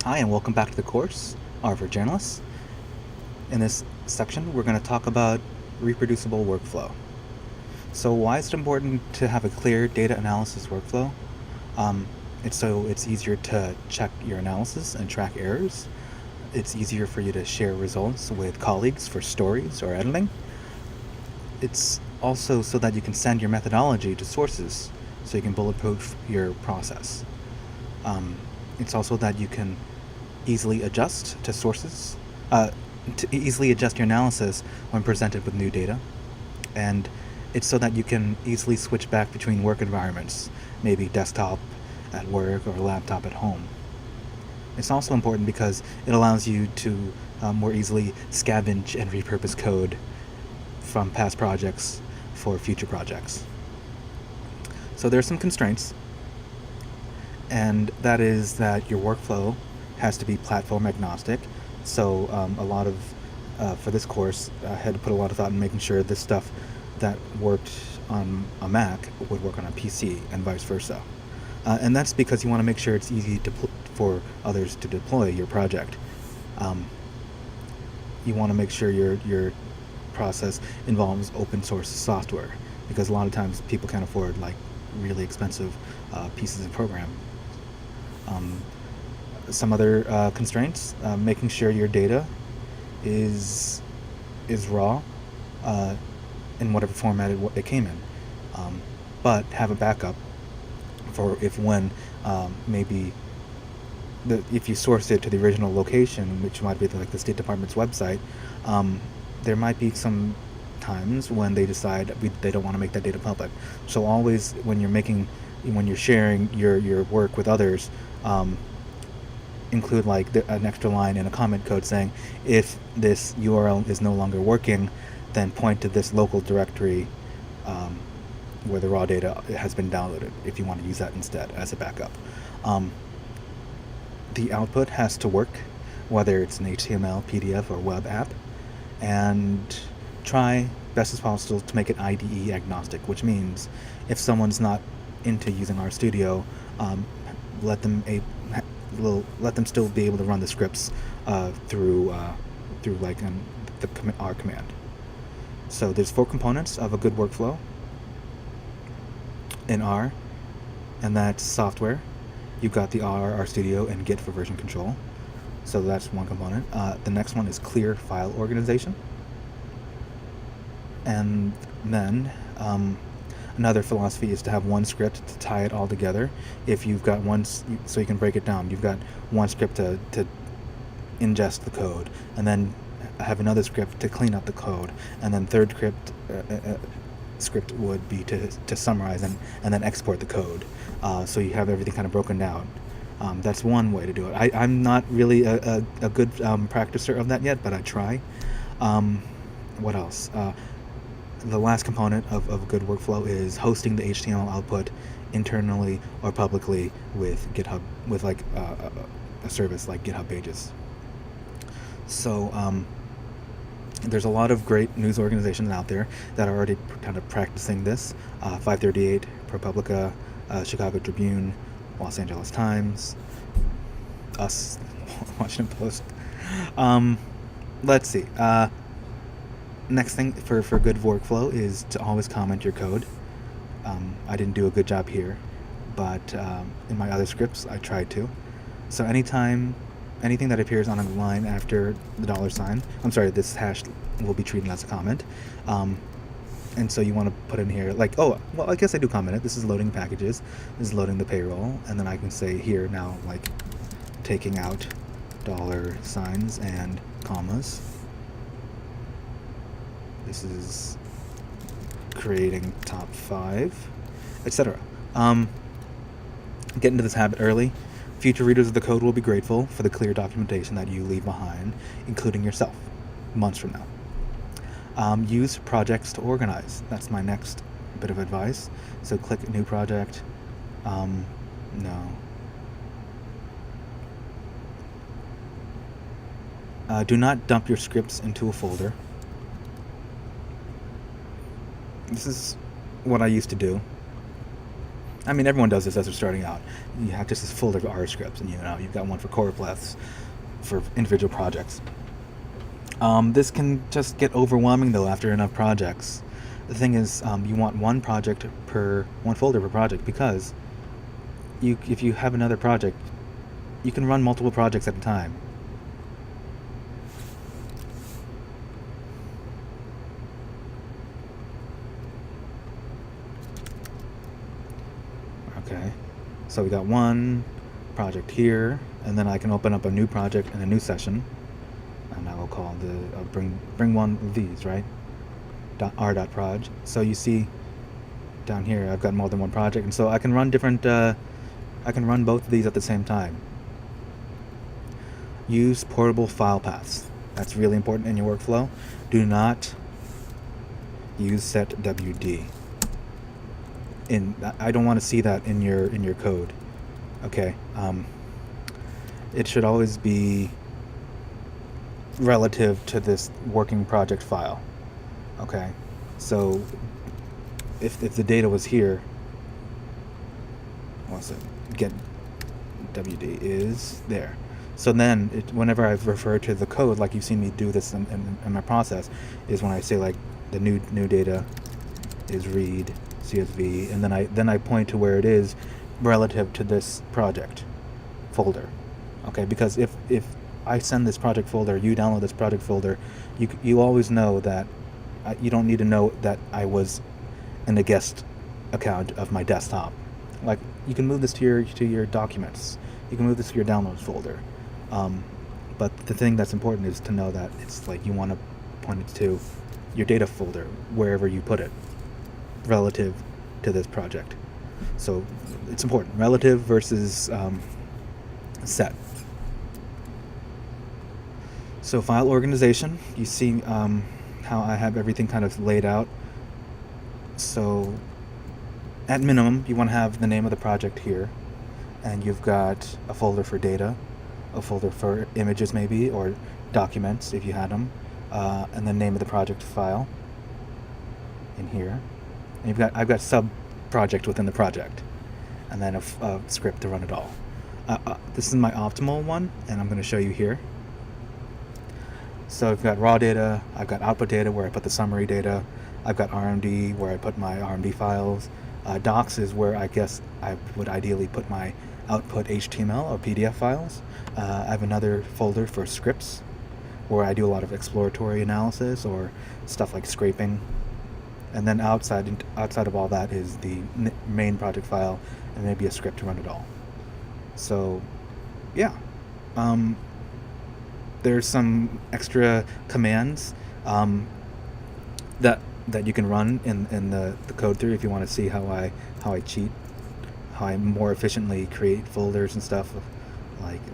Hi, and welcome back to the course, R for Journalists. In this section, we're going to talk about reproducible workflow. So, why is it important to have a clear data analysis workflow? Um, it's easier to check your analysis and track errors. It's easier for you to share results with colleagues for stories or editing. It's also so that you can send your methodology to sources so you can bulletproof your process. Um, it's also that you can easily adjust to sources, uh, to easily adjust your analysis when presented with new data. And it's so that you can easily switch back between work environments, maybe desktop at work or laptop at home. It's also important because it allows you to more easily scavenge and repurpose code from past projects for future projects. So there are some constraints, and that is that your workflow has to be platform agnostic. So a lot of for this course, I had to put a lot of thought in making sure this stuff that worked on a Mac would work on a PC and vice versa. And that's because you want to make sure it's easy for others to deploy your project. Um, you want to make sure your process involves open source software, because a lot of times people can't afford like really expensive pieces of program. Um, some other constraints: making sure your data is raw in whatever format it came in, but have a backup for if when maybe if you source it to the original location, which might be like the State Department's website, there might be some times when they decide they don't want to make that data public. So always when you're sharing your work with others, include like an extra line in a comment code saying, if this URL is no longer working, then point to this local directory where the raw data has been downloaded, if you want to use that instead as a backup. The output has to work, whether it's an HTML, PDF, or web app, and try best as possible to make it IDE agnostic, which means if someone's not into using RStudio, let them let them still be able to run the scripts through like the R command. So there's 4 components of a good workflow in R, and that's software. You've got the RStudio, and Git for version control. So that's one component. The next one is clear file organization. And then another philosophy is to have one script to tie it all together. If you've got one, so you can break it down. You've got one script to ingest the code, and then have another script to clean up the code, and then third script would be to summarize and then export the code. So you have everything kind of broken down. That's one way to do it. I'm not really a good practicer of that yet, but I try. What else? The last component of a good workflow is hosting the HTML output internally or publicly with GitHub, with like a service like GitHub Pages. So there's a lot of great news organizations out there that are already kind of practicing this. 538, ProPublica, Chicago Tribune, Los Angeles Times, us, Washington Post. Let's see. Next thing for good workflow is to always comment your code. I didn't do a good job here, but in my other scripts I tried to. So anything that appears on a line after the $, I'm sorry, this hash will be treated as a comment. And so you want to put in here like, oh, well, I guess I do comment it. This is loading packages. This is loading the payroll. And then I can say here now, like, taking out $signs and commas. This is creating top 5, etc. Get into this habit early. Future readers of the code will be grateful for the clear documentation that you leave behind, including yourself, months from now. Use projects to organize. That's my next bit of advice. So click New Project. No. Do not dump your scripts into a folder. This is what I used to do. I mean, everyone does this as they're starting out. You have just this folder of R scripts, and you've got one for choropleths for individual projects. This can just get overwhelming though after enough projects. The thing is, you want one folder per project, because if you have another project, you can run multiple projects at a time. Okay, so we got one project here, and then I can open up a new project in a new session, and I will call I'll bring one of these, right? R.proj. So you see down here, I've got more than one project, and so I can run I can run both of these at the same time. Use portable file paths. That's really important in your workflow. Do not use setwd. I don't want to see that in your code. Okay. It should always be relative to this working project file. Okay. So if the data was here, what's it? Get WD is there. So then, whenever I refer to the code, like you've seen me do this in my process, is when I say like the new data is read CSV, and then I point to where it is relative to this project folder. Okay, because if I send this project folder, you download this project folder, you always know that you don't need to know that I was in the guest account of my desktop. Like, you can move this to your documents. You can move this to your downloads folder. But the thing that's important is to know that it's like you want to point it to your data folder, wherever you put it, relative to this project. So it's important. Relative versus set. So file organization, you see how I have everything kind of laid out. So at minimum, you want to have the name of the project here, and you've got a folder for data, a folder for images maybe, or documents if you had them, and the name of the project file in here. And I've got sub project within the project, and then a script to run it all. This is my optimal one, and I'm going to show you here. So I've got raw data, I've got output data where I put the summary data, I've got RMD where I put my RMD files. Docs is where I guess I would ideally put my output HTML or PDF files. I have another folder for scripts where I do a lot of exploratory analysis or stuff like scraping. And then outside of all that is the main project file and maybe a script to run it all. So, yeah. There's some extra commands that you can run in the code through if you want to see how I cheat, how I more efficiently create folders and stuff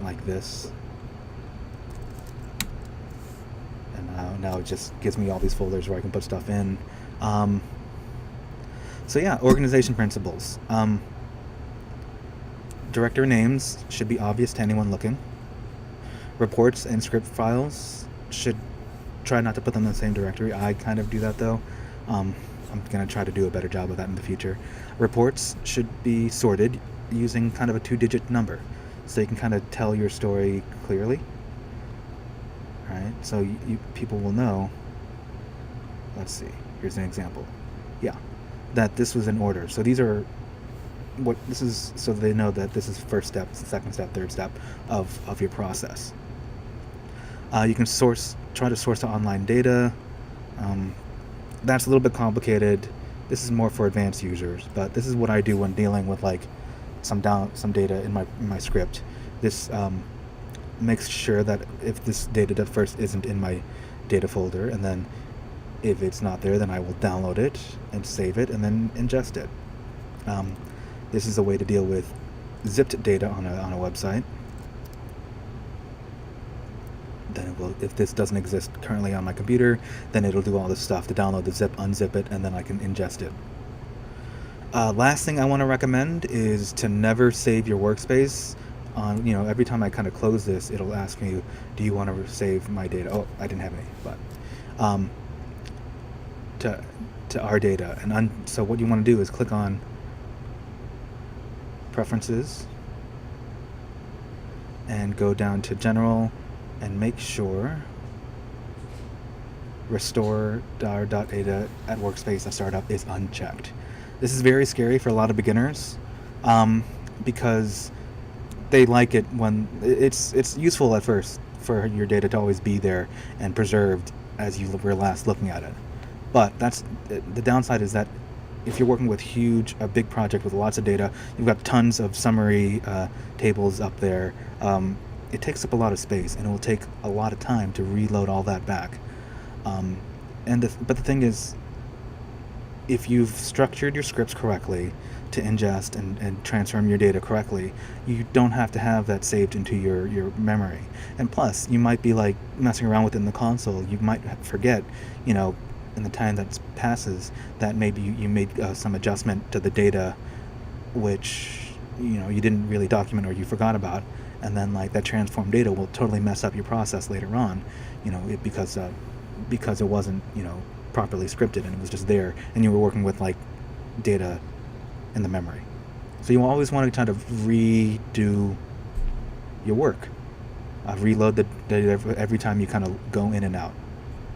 like this. And now it just gives me all these folders where I can put stuff in. So yeah, organization principles. Directory names should be obvious to anyone looking. Reports and script files should try not to put them in the same directory. I kind of do that though. I'm going to try to do a better job of that in the future. Reports should be sorted using kind of a 2-digit number, so you can kind of tell your story clearly. Alright, so people will know. Let's see, here's an example. Yeah, that this was in order. So these are so they know that this is first step, second step, third step of your process. You can try to source the online data. That's a little bit complicated. This is more for advanced users, but this is what I do when dealing with like some data in my script. This makes sure that if this data first isn't in my data folder, and then if it's not there, then I will download it and save it and then ingest it. This is a way to deal with zipped data on a website. Then it will, if this doesn't exist currently on my computer, then it'll do all this stuff to download the zip, unzip it, and then I can ingest it. Last thing I want to recommend is to never save your workspace. Every time I kind of close this, it'll ask me, do you want to save my data? Oh, I didn't have any, but to our data. And so what you want to do is click on preferences, and go down to general and make sure restore dar.data at workspace at startup is unchecked. This is very scary for a lot of beginners because they like it when it's useful at first for your data to always be there and preserved as you were last looking at it. But that's the downside, is that if you're working with a big project with lots of data, you've got tons of summary tables up there. It takes up a lot of space, and it will take a lot of time to reload all that back. But the thing is, if you've structured your scripts correctly to ingest and transform your data correctly, you don't have to have that saved into your memory. And plus, you might be like messing around within the console. You might forget, in the time that passes, that maybe you made some adjustment to the data, which you didn't really document or you forgot about, and then like that transformed data will totally mess up your process later on, because it wasn't properly scripted, and it was just there, and you were working with like data in the memory. So you always want to kind of redo your work, reload the data every time you kind of go in and out,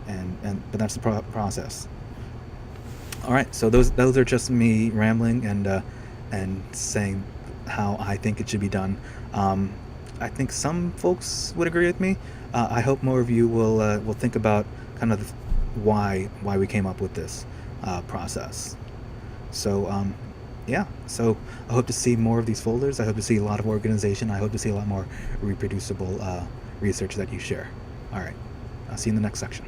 but that's the process. All right, so those are just me rambling and saying how I think it should be done. I think some folks would agree with me. I hope more of you will think about kind of why we came up with this process. So so I hope to see more of these folders. I hope to see a lot of organization. I hope to see a lot more reproducible research that you share. All right, I'll see you in the next section.